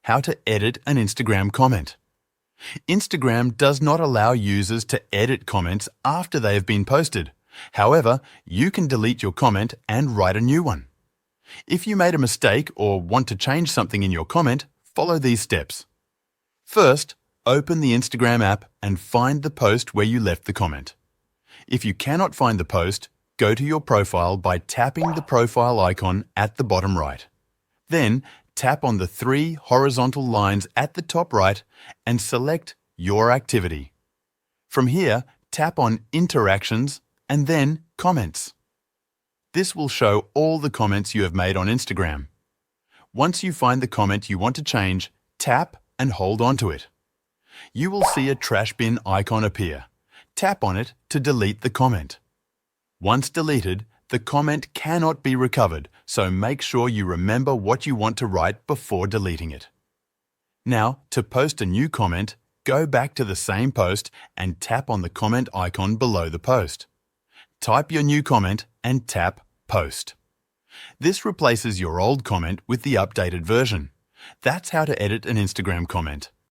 how to edit an Instagram comment. Instagram does not allow users to edit comments after they have been posted. However, you can delete your comment and write a new one. If you made a mistake or want to change something in your comment, follow these steps. First, open the Instagram app and find the post where you left the comment. If you cannot find the post, go to your profile by tapping the profile icon at the bottom right. Then, tap on the 3 horizontal lines at the top right and select Your Activity. From here, tap on Interactions and then Comments. This will show all the comments you have made on Instagram. Once you find the comment you want to change, tap and hold on to it. You will see a trash bin icon appear. Tap on it to delete the comment. Once deleted, the comment cannot be recovered, so make sure you remember what you want to write before deleting it. Now, to post a new comment, go back to the same post and tap on the comment icon below the post. Type your new comment and tap Post. This replaces your old comment with the updated version. That's how to edit an Instagram comment.